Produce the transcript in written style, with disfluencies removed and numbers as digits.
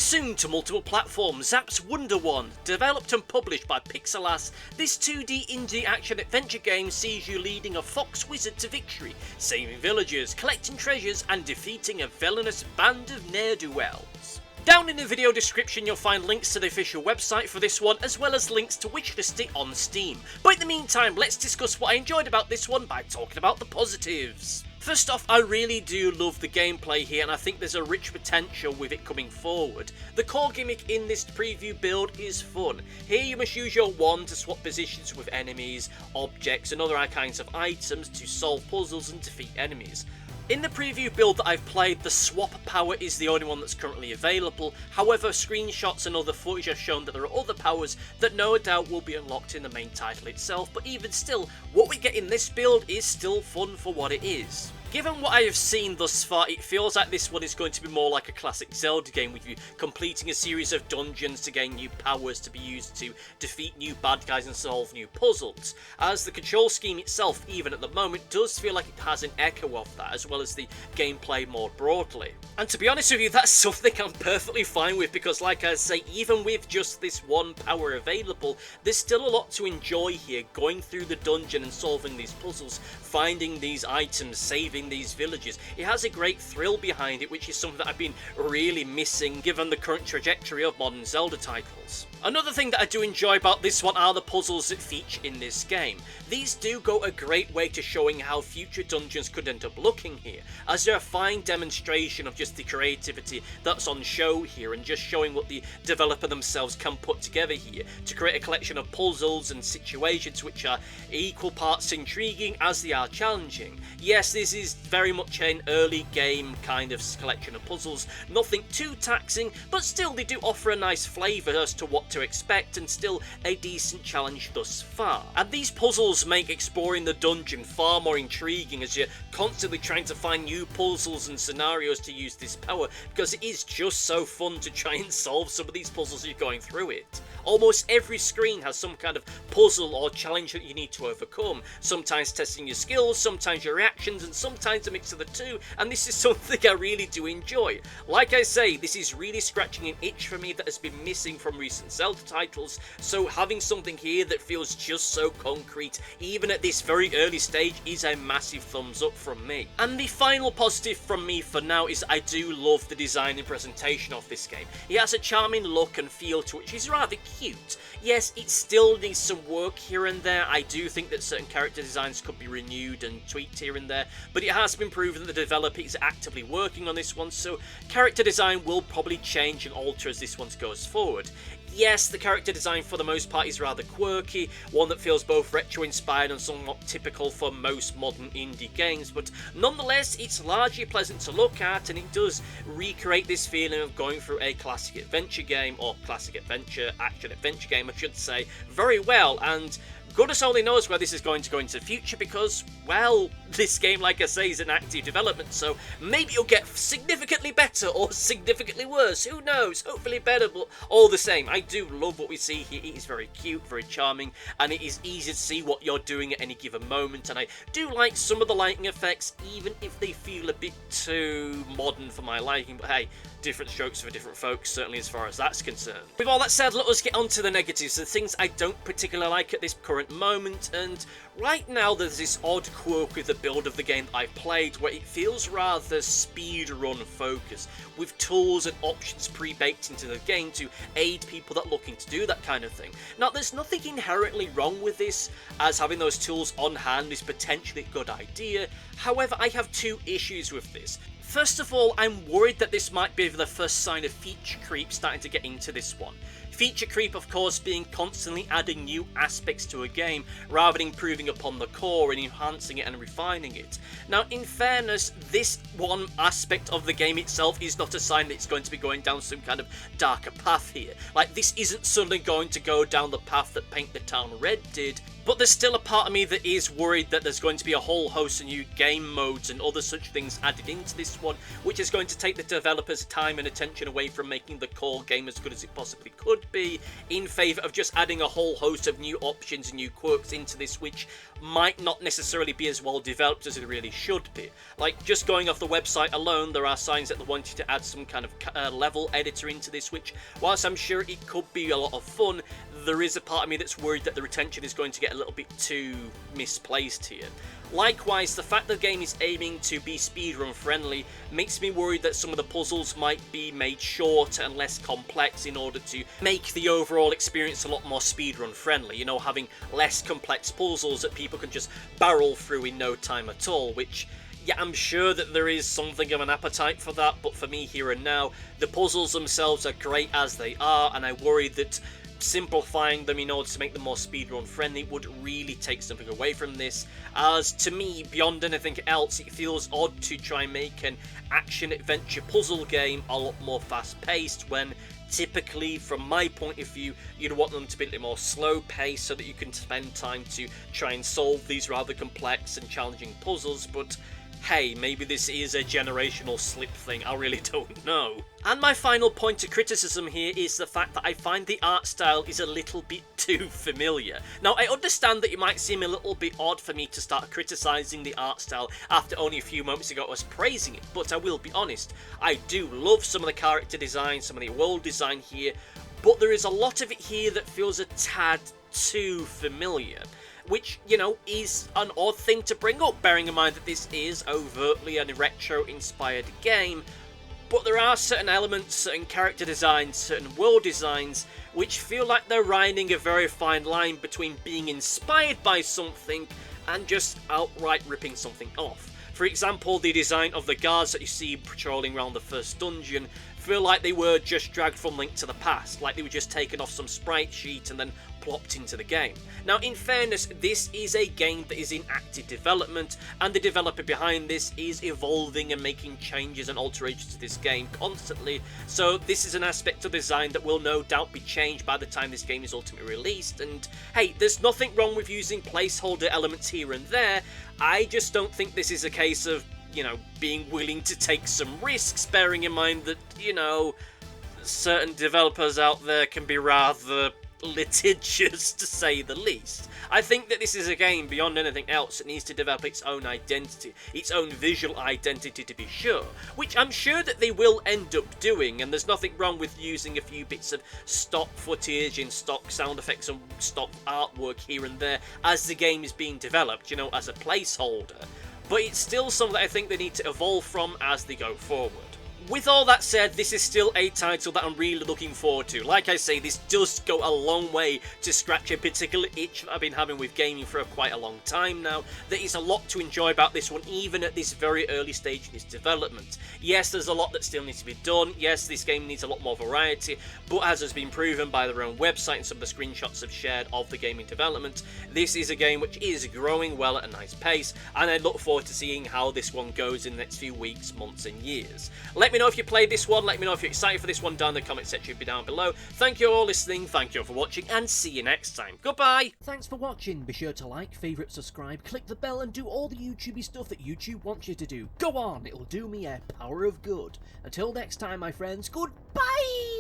soon to multiple platforms, Zaps Wonder One, developed and published by Pixlas, this 2D indie action-adventure game sees you leading a fox wizard to victory, saving villagers, collecting treasures, and defeating a villainous band of ne'er-do-wells. Down in the video description you'll find links to the official website for this one, as well as links to wishlist it on Steam. But in the meantime, let's discuss what I enjoyed about this one by talking about the positives. First off, I really do love the gameplay here, and I think there's a rich potential with it coming forward. The core gimmick in this preview build is fun. Here you must use your wand to swap positions with enemies, objects and other kinds of items to solve puzzles and defeat enemies. In the preview build that I've played, the swap power is the only one that's currently available. However, screenshots and other footage have shown that there are other powers that no doubt will be unlocked in the main title itself, but even still, what we get in this build is still fun for what it is. Given what I have seen thus far, it feels like this one is going to be more like a classic Zelda game, with you completing a series of dungeons to gain new powers to be used to defeat new bad guys and solve new puzzles, as the control scheme itself, even at the moment, does feel like it has an echo of that, as well as the gameplay more broadly. And to be honest with you, that's something I'm perfectly fine with, because like I say, even with just this one power available, there's still a lot to enjoy here, going through the dungeon and solving these puzzles, finding these items, saving these villages. It has a great thrill behind it, which is something that I've been really missing given the current trajectory of modern Zelda titles. Another thing that I do enjoy about this one are the puzzles that feature in this game. These do go a great way to showing how future dungeons could end up looking here, as they're a fine demonstration of just the creativity that's on show here, and just showing what the developer themselves can put together here to create a collection of puzzles and situations which are equal parts intriguing as they are challenging. Yes, this is very much an early game kind of collection of puzzles, nothing too taxing, but still they do offer a nice flavour as to what to expect, and still a decent challenge thus far. And these puzzles make exploring the dungeon far more intriguing, as you're constantly trying to find new puzzles and scenarios to use this power, because it is just so fun to try and solve some of these puzzles as you're going through it. Almost every screen has some kind of puzzle or challenge that you need to overcome, sometimes testing your skills, sometimes your reactions, and sometimes a mix of the two, and this is something I really do enjoy. Like I say, this is really scratching an itch for me that has been missing from recent Zelda titles, so having something here that feels just so concrete, even at this very early stage, is a massive thumbs up from me. And the final positive from me for now is I do love the design and presentation of this game. It has a charming look and feel to it, which is rather cute. Yes, it still needs some work here and there. I do think that certain character designs could be renewed and tweaked here and there, but it has been proven that the developer is actively working on this one, so character design will probably change and alter as this one goes forward. Yes, the character design for the most part is rather quirky, one that feels both retro-inspired and somewhat typical for most modern indie games, but nonetheless, it's largely pleasant to look at, and it does recreate this feeling of going through a classic adventure game, or classic adventure, action-adventure game, I should say, very well, and goodness only knows where this is going to go into the future, because, well, this game, like I say, is in active development, so maybe it'll get significantly better or significantly worse, who knows, hopefully better, but all the same, I do love what we see here. It is very cute, very charming, and it is easy to see what you're doing at any given moment, and I do like some of the lighting effects, even if they feel a bit too modern for my liking, but hey, different strokes for different folks, certainly as far as that's concerned. With all that said, let us get on to the negatives, the things I don't particularly like at this current moment, and right now there's this odd quirk with the build of the game that I've played where it feels rather speedrun focused, with tools and options pre-baked into the game to aid people that are looking to do that kind of thing. Now, there's nothing inherently wrong with this, as having those tools on hand is potentially a good idea. However, I have two issues with this. First of all, I'm worried that this might be the first sign of feature creep starting to get into this one. Feature creep, of course, being constantly adding new aspects to a game rather than improving upon the core and enhancing it and refining it. Now, in fairness, this one aspect of the game itself is not a sign that it's going to be going down some kind of darker path here. Like, this isn't suddenly going to go down the path that Paint the Town Red did. But there's still a part of me that is worried that there's going to be a whole host of new game modes and other such things added into this one, which is going to take the developers' time and attention away from making the core game as good as it possibly could be, in favour of just adding a whole host of new options and new quirks into this, which might not necessarily be as well developed as it really should be. Like, just going off the website alone, there are signs that they wanted to add some kind of level editor into this, which, whilst I'm sure it could be a lot of fun, there is a part of me that's worried that the retention is going to get a little bit too misplaced here. Likewise, the fact the game is aiming to be speedrun friendly makes me worried that some of the puzzles might be made shorter and less complex in order to make the overall experience a lot more speedrun friendly. You know, having less complex puzzles that people can just barrel through in no time at all, which, yeah, I'm sure that there is something of an appetite for that, but for me here and now, the puzzles themselves are great as they are, and I worry that simplifying them in order to make them more speedrun friendly would really take something away from this, as to me, beyond anything else, it feels odd to try and make an action-adventure puzzle game a lot more fast-paced when typically, from my point of view, you'd want them to be a little more slow-paced so that you can spend time to try and solve these rather complex and challenging puzzles, but hey, maybe this is a generational slip thing, I really don't know. And my final point of criticism here is the fact that I find the art style is a little bit too familiar. Now, I understand that it might seem a little bit odd for me to start criticising the art style after only a few moments ago I was praising it, but I will be honest, I do love some of the character design, some of the world design here, but there is a lot of it here that feels a tad too familiar, which, you know, is an odd thing to bring up, bearing in mind that this is overtly a retro-inspired game, but there are certain elements, certain character designs, certain world designs, which feel like they're riding a very fine line between being inspired by something and just outright ripping something off. For example, the design of the guards that you see patrolling around the first dungeon feel like they were just dragged from Link to the Past, like they were just taken off some sprite sheet and then plopped into the game. Now, in fairness, this is a game that is in active development, and the developer behind this is evolving and making changes and alterations to this game constantly, so this is an aspect of design that will no doubt be changed by the time this game is ultimately released, and hey, there's nothing wrong with using placeholder elements here and there. I just don't think this is a case of, you know, being willing to take some risks, bearing in mind that, you know, certain developers out there can be rather litigious, to say the least. I think that this is a game, beyond anything else, that needs to develop its own identity, its own visual identity to be sure, which I'm sure that they will end up doing, and there's nothing wrong with using a few bits of stock footage and stock sound effects and stock artwork here and there as the game is being developed, you know, as a placeholder. But it's still something that I think they need to evolve from as they go forward. With all that said, this is still a title that I'm really looking forward to. Like I say, this does go a long way to scratch a particular itch that I've been having with gaming for quite a long time now. There is a lot to enjoy about this one, even at this very early stage in its development. Yes, there's a lot that still needs to be done. Yes, this game needs a lot more variety, but as has been proven by their own website and some of the screenshots I've shared of the game in development, this is a game which is growing well at a nice pace, and I look forward to seeing how this one goes in the next few weeks, months and years. Let me know if you played this one, let me know if you're excited for this one down in the comment section down below. Thank you all for listening, thank you all for watching, and see you next time. Goodbye! Thanks for watching. Be sure to like, favourite, subscribe, click the bell and do all the YouTubey stuff that YouTube wants you to do. Go on, it'll do me a power of good. Until next time, my friends, goodbye!